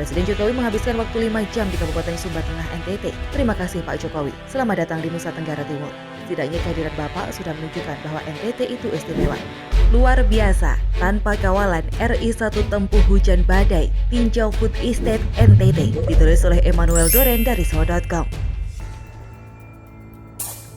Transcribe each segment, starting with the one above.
Presiden Jokowi menghabiskan waktu 5 jam di Kabupaten Sumba Tengah, NTT. Terima kasih Pak Jokowi. Selamat datang di Nusa Tenggara Timur. Setidaknya kehadiran Bapak sudah menunjukkan bahwa NTT itu istimewa. Luar biasa, tanpa kawalan RI1 tempuh hujan badai, tinjau food estate NTT. Ditulis oleh Emmanuel Doren dari so.com.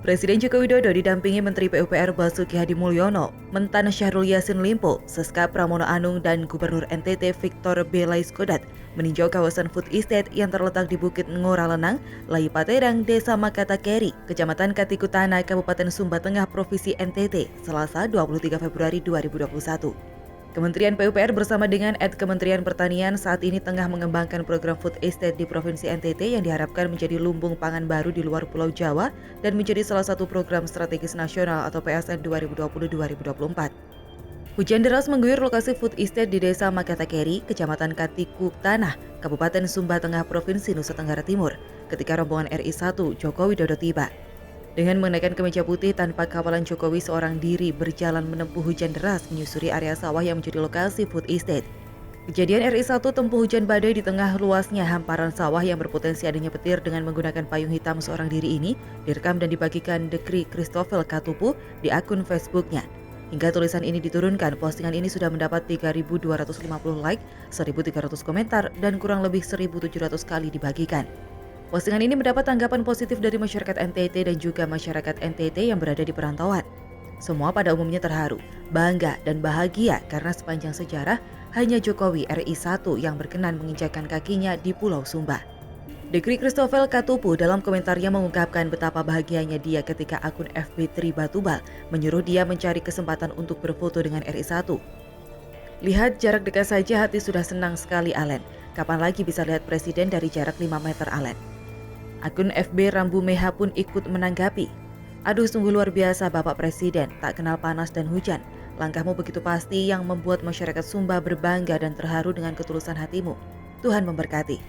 Presiden Joko Widodo didampingi Menteri PUPR Basuki Hadi Mulyono, Mentan Syahrul Yassin Limpo, Seskap Pramono Anung dan Gubernur NTT Victor B. Laiskodat meninjau kawasan food estate yang terletak di Bukit Ngora Lenang, Lai Paterang, Desa Makata Keri, Kecamatan Katikutana, Kabupaten Sumba Tengah, Provinsi NTT, Selasa 23 Februari 2021. Kementerian PUPR bersama dengan Kementerian Pertanian saat ini tengah mengembangkan program food estate di Provinsi NTT yang diharapkan menjadi lumbung pangan baru di luar Pulau Jawa dan menjadi salah satu program strategis nasional atau PSN 2020-2024. Hujan deras mengguyur lokasi food estate di Desa Makata Keri, Kecamatan Katikutana, Kabupaten Sumba Tengah, Provinsi Nusa Tenggara Timur, ketika rombongan RI1 Joko Widodo tiba. Dengan mengenakan kemeja putih tanpa kawalan Jokowi seorang diri berjalan menempuh hujan deras menyusuri area sawah yang menjadi lokasi food estate. Kejadian RI1 tempuh hujan badai di tengah luasnya hamparan sawah yang berpotensi adanya petir dengan menggunakan payung hitam seorang diri ini direkam dan dibagikan Dekri Christopher Katupu di akun Facebooknya. Hingga tulisan ini diturunkan, postingan ini sudah mendapat 3.250 like, 1.300 komentar, dan kurang lebih 1.700 kali dibagikan. Postingan ini mendapat tanggapan positif dari masyarakat NTT dan juga masyarakat NTT yang berada di perantauan. Semua pada umumnya terharu, bangga, dan bahagia karena sepanjang sejarah hanya Jokowi RI1 yang berkenan menginjakkan kakinya di Pulau Sumba. Dekri Christopher Katupu dalam komentarnya mengungkapkan betapa bahagianya dia ketika akun FB Tri Batubal menyuruh dia mencari kesempatan untuk berfoto dengan RI1. Lihat jarak dekat saja hati sudah senang sekali, Alen. Kapan lagi bisa lihat presiden dari jarak 5 meter, Alen? Akun FB Rambu Meha pun ikut menanggapi. Aduh, sungguh luar biasa Bapak Presiden, tak kenal panas dan hujan. Langkahmu begitu pasti yang membuat masyarakat Sumba berbangga dan terharu dengan ketulusan hatimu. Tuhan memberkati.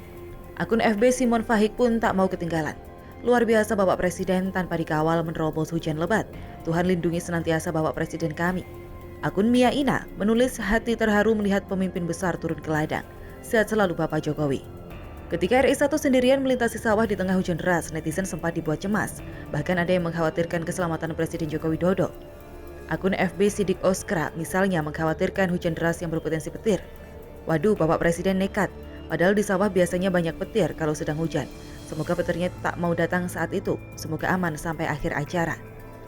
Akun FB Simon Fahik pun tak mau ketinggalan. Luar biasa Bapak Presiden tanpa dikawal menerobos hujan lebat. Tuhan lindungi senantiasa Bapak Presiden kami. Akun Mia Ina menulis hati terharu melihat pemimpin besar turun ke ladang. Sehat selalu Bapak Jokowi. Ketika RI1 sendirian melintasi sawah di tengah hujan deras, netizen sempat dibuat cemas. Bahkan ada yang mengkhawatirkan keselamatan Presiden Joko Widodo. Akun FB Sidik Oskra misalnya mengkhawatirkan hujan deras yang berpotensi petir. Waduh, Bapak Presiden nekat. Padahal di sawah biasanya banyak petir kalau sedang hujan. Semoga petirnya tak mau datang saat itu. Semoga aman sampai akhir acara.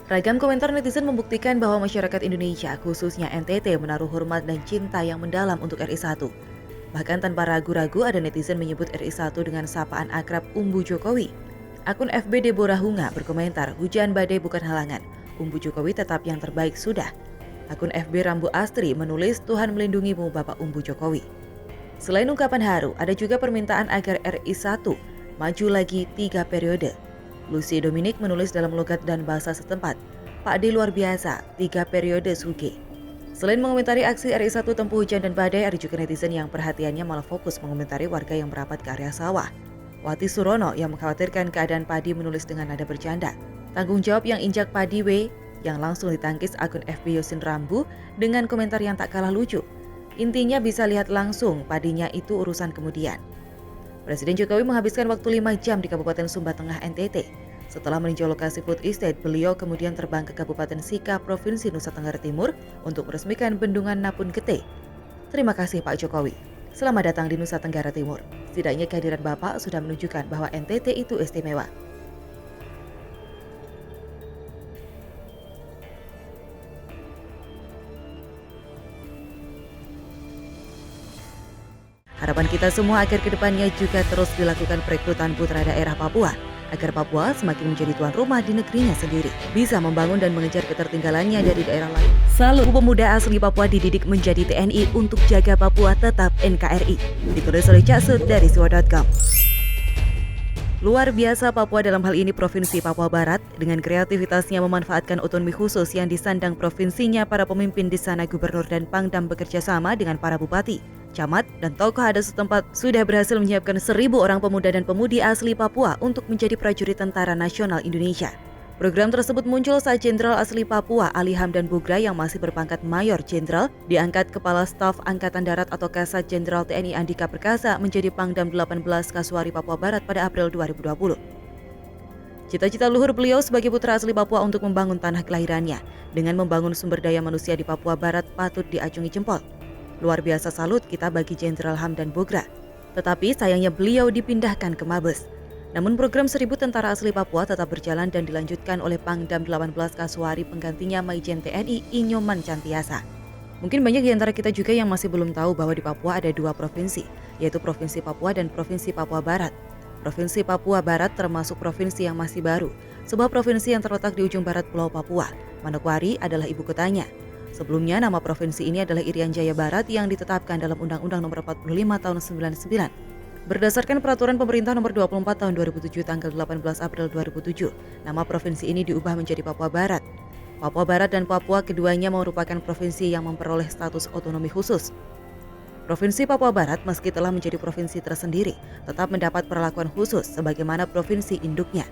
Ragam komentar netizen membuktikan bahwa masyarakat Indonesia, khususnya NTT, menaruh hormat dan cinta yang mendalam untuk RI1. Bahkan tanpa ragu-ragu ada netizen menyebut RI1 dengan sapaan akrab Umbu Jokowi. Akun FB Deborah Hunga berkomentar, hujan badai bukan halangan. Umbu Jokowi tetap yang terbaik sudah. Akun FB Rambu Astri menulis, Tuhan melindungimu Bapak Umbu Jokowi. Selain ungkapan haru, ada juga permintaan agar RI1 maju lagi 3 periode. Lucy Dominic menulis dalam logat dan bahasa setempat, Pak D luar biasa, 3 periode suge. Selain mengomentari aksi RI1 tempuh hujan dan badai, ada juga netizen yang perhatiannya malah fokus mengomentari warga yang merapat ke area sawah. Wati Surono yang mengkhawatirkan keadaan padi menulis dengan nada bercanda. Tanggung jawab yang injak padi W yang langsung ditangkis akun FB Yosin Rambu dengan komentar yang tak kalah lucu. Intinya bisa lihat langsung, padinya itu urusan kemudian. Presiden Jokowi menghabiskan waktu 5 jam di Kabupaten Sumba Tengah, NTT. Setelah meninjau lokasi food estate, beliau kemudian terbang ke Kabupaten Sika, Provinsi Nusa Tenggara Timur untuk meresmikan bendungan Napun Kete. Terima kasih Pak Jokowi. Selamat datang di Nusa Tenggara Timur. Setidaknya kehadiran Bapak sudah menunjukkan bahwa NTT itu istimewa. Harapan kita semua agar kedepannya juga terus dilakukan perekrutan putra daerah Papua, agar Papua semakin menjadi tuan rumah di negerinya sendiri, bisa membangun dan mengejar ketertinggalannya dari daerah lain. Salut, pemuda asli Papua dididik menjadi TNI untuk jaga Papua tetap NKRI. Ditulis oleh Cak Sud dari so.com. Luar biasa Papua dalam hal ini Provinsi Papua Barat, dengan kreativitasnya memanfaatkan otonomi khusus yang disandang provinsinya, para pemimpin di sana, gubernur dan pangdam bekerja sama dengan para bupati, camat, dan tokoh adat setempat sudah berhasil menyiapkan 1.000 orang pemuda dan pemudi asli Papua untuk menjadi prajurit Tentara Nasional Indonesia. Program tersebut muncul saat Jenderal asli Papua Ali Hamdan Bogra yang masih berpangkat Mayor Jenderal diangkat Kepala Staf Angkatan Darat atau Kasat Jenderal TNI Andika Perkasa menjadi Pangdam 18 Kasuari Papua Barat pada April 2020. Cita-cita luhur beliau sebagai putra asli Papua untuk membangun tanah kelahirannya dengan membangun sumber daya manusia di Papua Barat patut diacungi jempol. Luar biasa salut kita bagi Jenderal Hamdan Bogra. Tetapi sayangnya beliau dipindahkan ke Mabes. Namun program 1000 tentara asli Papua tetap berjalan dan dilanjutkan oleh Pangdam 18 Kasuari penggantinya Maijen TNI Inyoman Cantiasa. Mungkin banyak di antara kita juga yang masih belum tahu bahwa di Papua ada 2 provinsi, yaitu Provinsi Papua dan Provinsi Papua Barat. Provinsi Papua Barat termasuk provinsi yang masih baru, sebuah provinsi yang terletak di ujung barat Pulau Papua. Manokwari adalah ibu kotanya. Sebelumnya nama provinsi ini adalah Irian Jaya Barat yang ditetapkan dalam Undang-Undang Nomor 45 Tahun 99. Berdasarkan Peraturan Pemerintah Nomor 24 Tahun 2007 tanggal 18 April 2007, nama provinsi ini diubah menjadi Papua Barat. Papua Barat dan Papua keduanya merupakan provinsi yang memperoleh status otonomi khusus. Provinsi Papua Barat meski telah menjadi provinsi tersendiri, tetap mendapat perlakuan khusus sebagaimana provinsi induknya.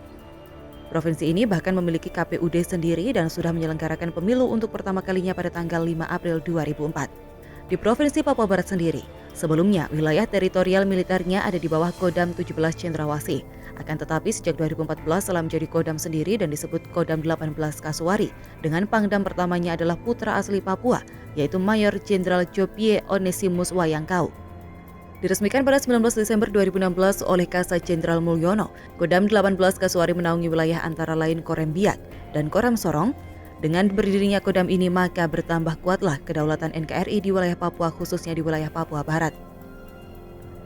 Provinsi ini bahkan memiliki KPUD sendiri dan sudah menyelenggarakan pemilu untuk pertama kalinya pada tanggal 5 April 2004. Di Provinsi Papua Barat sendiri, sebelumnya wilayah teritorial militernya ada di bawah Kodam 17 Cendrawasih. Akan tetapi sejak 2014 telah menjadi Kodam sendiri dan disebut Kodam 18 Kasuari, dengan pangdam pertamanya adalah putra asli Papua, yaitu Mayor Jenderal Jopie Onesimus Wayangkau. Diresmikan pada 19 Desember 2016 oleh Kasat Jenderal Mulyono, Kodam 18 Kasuari menaungi wilayah antara lain Korem Biak dan Korem Sorong. Dengan berdirinya Kodam ini maka bertambah kuatlah kedaulatan NKRI di wilayah Papua khususnya di wilayah Papua Barat.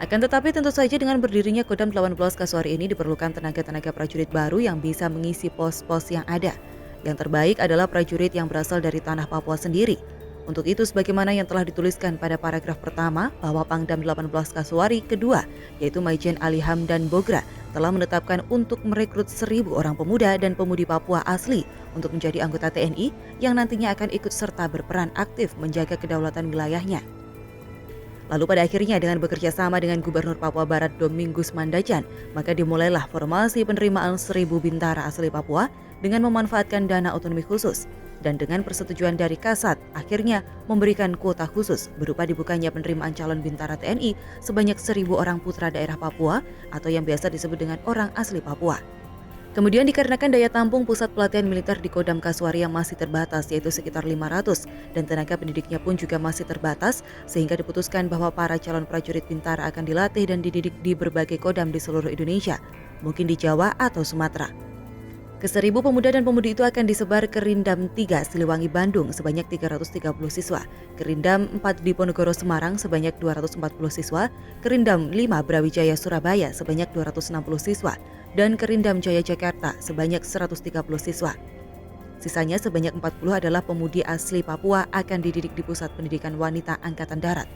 Akan tetapi tentu saja dengan berdirinya Kodam 18 Kasuari ini diperlukan tenaga-tenaga prajurit baru yang bisa mengisi pos-pos yang ada. Yang terbaik adalah prajurit yang berasal dari tanah Papua sendiri. Untuk itu sebagaimana yang telah dituliskan pada paragraf pertama bahwa Pangdam 18 Kasuari kedua yaitu Maijen Ali Hamdan Bogra telah menetapkan untuk merekrut 1000 orang pemuda dan pemudi Papua asli untuk menjadi anggota TNI yang nantinya akan ikut serta berperan aktif menjaga kedaulatan wilayahnya. Lalu pada akhirnya dengan bekerja sama dengan Gubernur Papua Barat Domingus Mandacan, maka dimulailah formasi penerimaan 1000 bintara asli Papua dengan memanfaatkan dana otonomi khusus. Dan dengan persetujuan dari Kasat, akhirnya memberikan kuota khusus berupa dibukanya penerimaan calon bintara TNI sebanyak 1000 orang putra daerah Papua atau yang biasa disebut dengan orang asli Papua. Kemudian dikarenakan daya tampung pusat pelatihan militer di Kodam Kasuari yang masih terbatas yaitu sekitar 500 dan tenaga pendidiknya pun juga masih terbatas sehingga diputuskan bahwa para calon prajurit bintara akan dilatih dan dididik di berbagai kodam di seluruh Indonesia, mungkin di Jawa atau Sumatera. Ke-1000 pemuda dan pemudi itu akan disebar ke Rindam 3 Siliwangi Bandung sebanyak 330 siswa, ke Rindam 4 Diponegoro Semarang sebanyak 240 siswa, ke Rindam 5 Brawijaya Surabaya sebanyak 260 siswa, dan ke Rindam Jaya Jakarta sebanyak 130 siswa. Sisanya sebanyak 40 adalah pemudi asli Papua akan dididik di Pusat Pendidikan Wanita Angkatan Darat.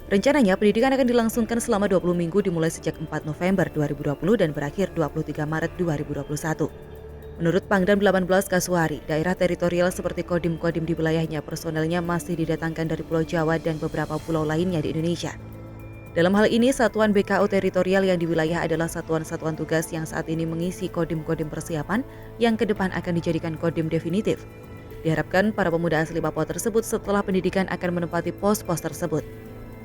Rencananya pendidikan akan dilangsungkan selama 20 minggu dimulai sejak 4 November 2020 dan berakhir 23 Maret 2021. Menurut Pangdam 18 Kasuari, daerah teritorial seperti kodim-kodim di wilayahnya personelnya masih didatangkan dari Pulau Jawa dan beberapa pulau lainnya di Indonesia. Dalam hal ini, satuan BKO teritorial yang di wilayah adalah satuan-satuan tugas yang saat ini mengisi kodim-kodim persiapan yang ke depan akan dijadikan kodim definitif. Diharapkan para pemuda asli Papua tersebut setelah pendidikan akan menempati pos-pos tersebut.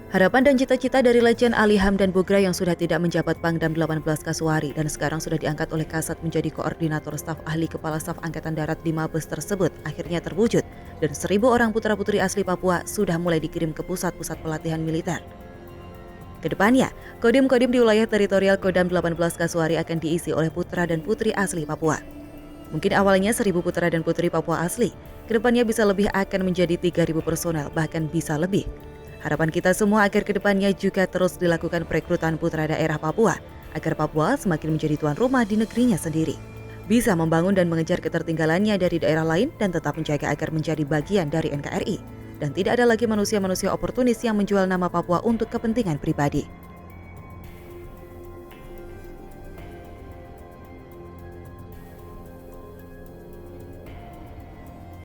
Harapan dan cita-cita dari Legend Ali Hamdan Bogra yang sudah tidak menjabat Pangdam 18 Kasuari dan sekarang sudah diangkat oleh Kasat menjadi koordinator staf ahli Kepala Staf Angkatan Darat di Mabes tersebut akhirnya terwujud dan 1000 orang putra-putri asli Papua sudah mulai dikirim ke pusat-pusat pelatihan militer. Kedepannya, kodim-kodim di wilayah teritorial Kodam 18 Kasuari akan diisi oleh putra dan putri asli Papua. Mungkin awalnya 1000 putra dan putri Papua asli, kedepannya bisa lebih akan menjadi 3000 personel, bahkan bisa lebih. Harapan kita semua agar kedepannya juga terus dilakukan perekrutan putra daerah Papua, agar Papua semakin menjadi tuan rumah di negerinya sendiri. Bisa membangun dan mengejar ketertinggalannya dari daerah lain dan tetap menjaga agar menjadi bagian dari NKRI. Dan tidak ada lagi manusia-manusia oportunis yang menjual nama Papua untuk kepentingan pribadi.